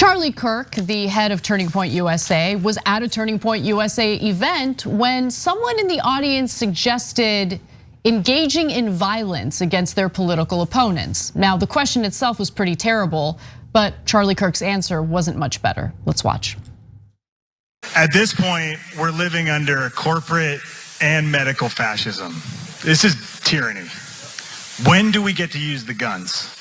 Charlie Kirk, the head of Turing Point USA, was at a Turing Point USA event when someone in the audience suggested engaging in violence against their political opponents. Now, the question itself was pretty terrible, but Charlie Kirk's answer wasn't much better. Let's watch. At this point, we're living under corporate and medical fascism. This is tyranny. When do we get to use the guns?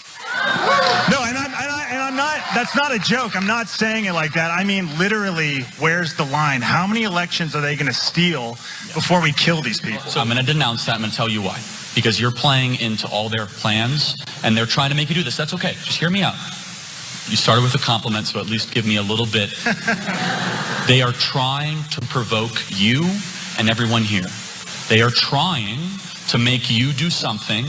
No, and I'm not, that's not a joke. I'm not saying it like that. I mean, literally, where's the line? How many elections are they gonna steal before we kill these people? So I'm gonna denounce that. I'm gonna tell you why. Because you're playing into all their plans and they're trying to make you do this. That's okay, just hear me out. You started with a compliment, so at least give me a little bit. They are trying to provoke you and everyone here. They are trying to make you do something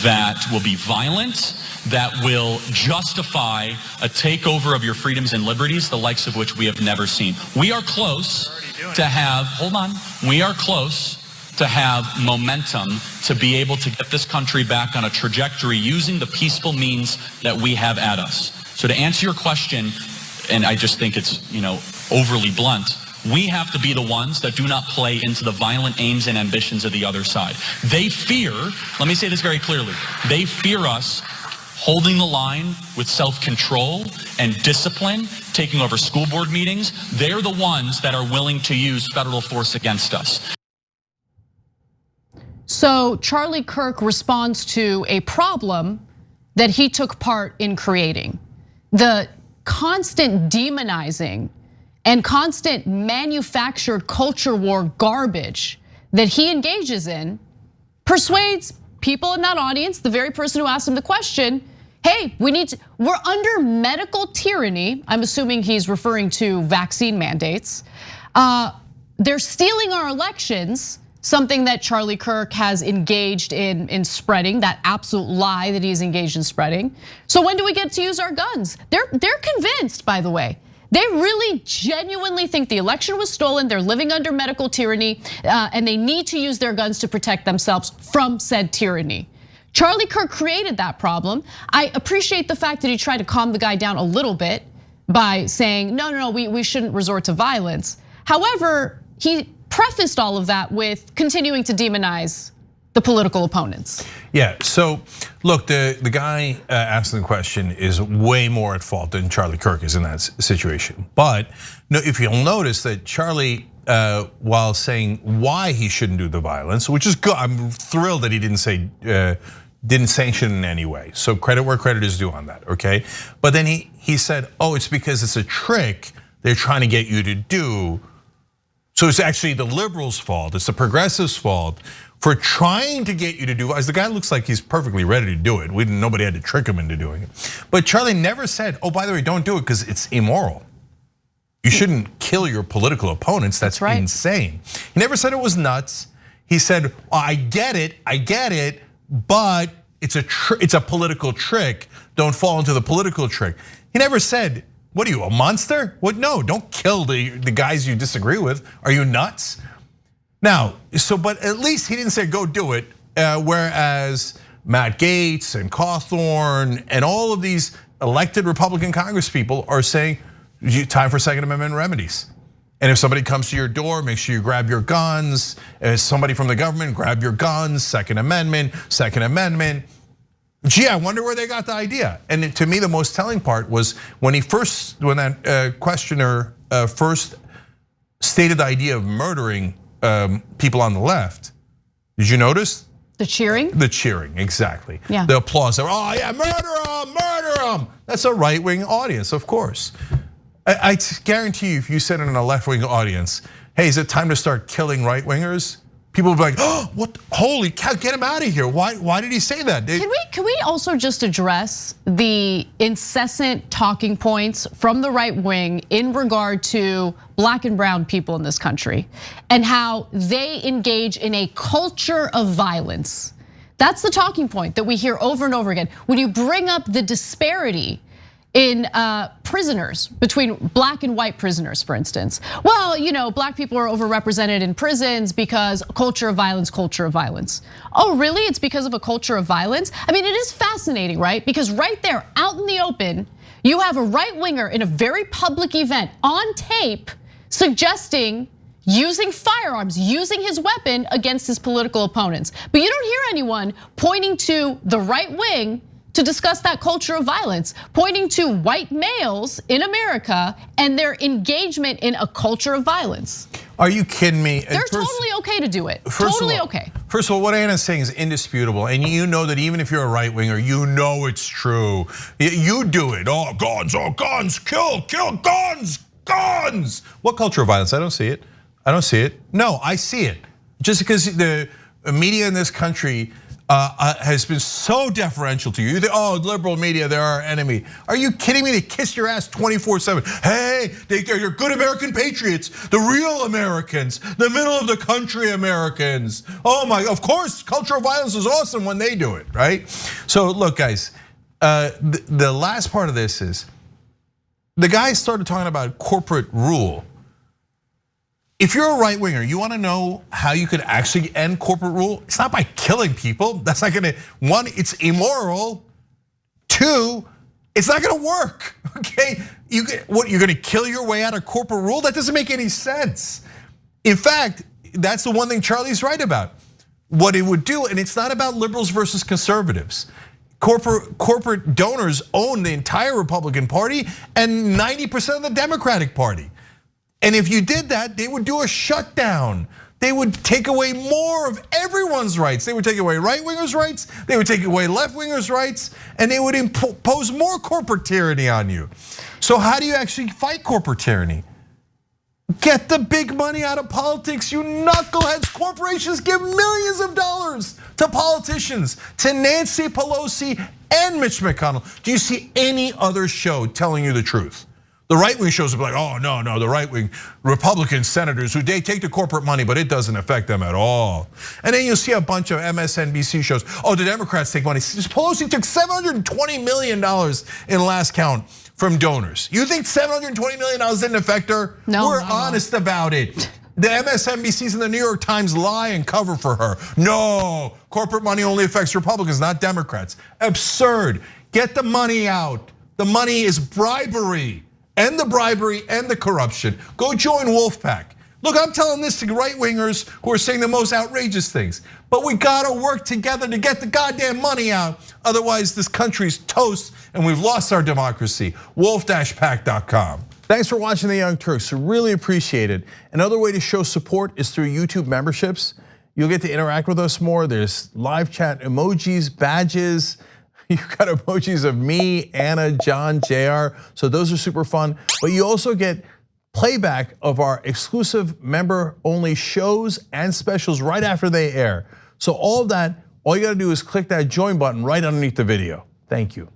that will be violent, that will justify a takeover of your freedoms and liberties, the likes of which we have never seen. We are close to have, hold on, we are close to have momentum to be able to get this country back on a trajectory using the peaceful means that we have at us. So to answer your question, and I just think it's, overly blunt, we have to be the ones that do not play into the violent aims and ambitions of the other side. They fear, let me say this very clearly, they fear us holding the line with self-control and discipline, taking over school board meetings. They're the ones that are willing to use federal force against us. So Charlie Kirk responds to a problem that he took part in creating. The constant demonizing and constant manufactured culture war garbage that he engages in persuades people in that audience, the very person who asked him the question, hey, we're under medical tyranny. I'm assuming he's referring to vaccine mandates. They're stealing our elections, something that Charlie Kirk has engaged in spreading, that absolute lie that he's engaged in spreading. So when do we get to use our guns? They're convinced, by the way. They really genuinely think the election was stolen, they're living under medical tyranny, and they need to use their guns to protect themselves from said tyranny. Charlie Kirk created that problem. I appreciate the fact that he tried to calm the guy down a little bit by saying, no, we shouldn't resort to violence. However, he prefaced all of that with continuing to demonize the political opponents. Yeah, so look, the guy asking the question is way more at fault than Charlie Kirk is in that situation. But if you'll notice that Charlie, while saying why he shouldn't do the violence, which is good, I'm thrilled that he didn't say, didn't sanction in any way. So credit where credit is due on that, okay? But then he said, it's because it's a trick they're trying to get you to do. So it's actually the liberals' fault, it's the progressives' fault for trying to get you to do, as the guy looks like he's perfectly ready to do it. Nobody had to trick him into doing it. But Charlie never said, by the way, don't do it because it's immoral. You shouldn't kill your political opponents, that's right. Insane. He never said it was nuts. He said, I get it, but it's a political trick. Don't fall into the political trick. He never said, what are you, a monster? What? No, don't kill the guys you disagree with. Are you nuts? Now, but at least he didn't say go do it, whereas Matt Gaetz and Cawthorn and all of these elected Republican congresspeople are saying, time for Second Amendment remedies. And if somebody comes to your door, make sure you grab your guns. As somebody from the government, grab your guns, Second Amendment. Gee, I wonder where they got the idea. And to me, the most telling part was when that questioner first stated the idea of murdering people on the left. Did you notice? The cheering? The cheering, exactly. Yeah. The applause, oh yeah, murder him. That's a right-wing audience, of course. I guarantee you, if you said in a left-wing audience, hey, is it time to start killing right-wingers? People would be like, what? Holy cow, get him out of here. Why did he say that? Can we also just address the incessant talking points from the right wing in regard to black and brown people in this country and how they engage in a culture of violence? That's the talking point that we hear over and over again. When you bring up the disparity in prisoners, between black and white prisoners, for instance. Well, black people are overrepresented in prisons because culture of violence. Oh, really? It's because of a culture of violence? I mean, it is fascinating, right? Because right there, out in the open, You have a right winger in a very public event on tape suggesting using firearms, using his weapon against his political opponents. But you don't hear anyone pointing to the right wing to discuss that culture of violence, pointing to white males in America and their engagement in a culture of violence. Are you kidding me? They're totally okay to do it. Totally okay. First of all, what Anna's saying is indisputable. And you know that even if you're a right winger, you know it's true. You do it. Oh, guns, kill, guns. What culture of violence? I don't see it. No, I see it. Just because the media in this country has been so deferential to you. Oh, liberal media, they're our enemy. Are you kidding me? They kiss your ass 24/7. Hey, they're good American patriots, the real Americans, the middle of the country Americans. Oh my, of course, culture of violence is awesome when they do it, right? So look, guys, the last part of this is, the guy started talking about corporate rule. If you're a right winger, you want to know how you could actually end corporate rule? It's not by killing people. That's not gonna, one, it's immoral. Two, it's not gonna work, okay? What, you're gonna kill your way out of corporate rule? That doesn't make any sense. In fact, that's the one thing Charlie's right about. What it would do, and it's not about liberals versus conservatives. Corporate donors own the entire Republican Party and 90% of the Democratic Party. And if you did that, they would do a shutdown. They would take away more of everyone's rights. They would take away right wingers' rights, they would take away left wingers' rights, and they would impose more corporate tyranny on you. So how do you actually fight corporate tyranny? Get the big money out of politics, you knuckleheads. Corporations give millions of dollars to politicians, to Nancy Pelosi and Mitch McConnell. Do you see any other show telling you the truth? The right-wing shows will be like, oh, no, the right-wing Republican senators, who they take the corporate money, but it doesn't affect them at all. And then you'll see a bunch of MSNBC shows, oh, the Democrats take money. Pelosi took $720 million in last count from donors. You think $720 million didn't affect her? No. We're honest about it. The MSNBCs and the New York Times lie and cover for her. No, corporate money only affects Republicans, not Democrats. Absurd. Get the money out. The money is bribery. End the bribery and the corruption. Go join Wolfpack. Look, I'm telling this to right wingers who are saying the most outrageous things. But we gotta work together to get the goddamn money out. Otherwise, this country's toast and we've lost our democracy. Wolf-pack.com. Thanks for watching The Young Turks. Really appreciate it. Another way to show support is through YouTube memberships. You'll get to interact with us more. There's live chat emojis, badges. You've got emojis of me, Anna, John, JR, so those are super fun. But you also get playback of our exclusive member-only shows and specials right after they air. So all of that, all you gotta do is click that join button right underneath the video. Thank you.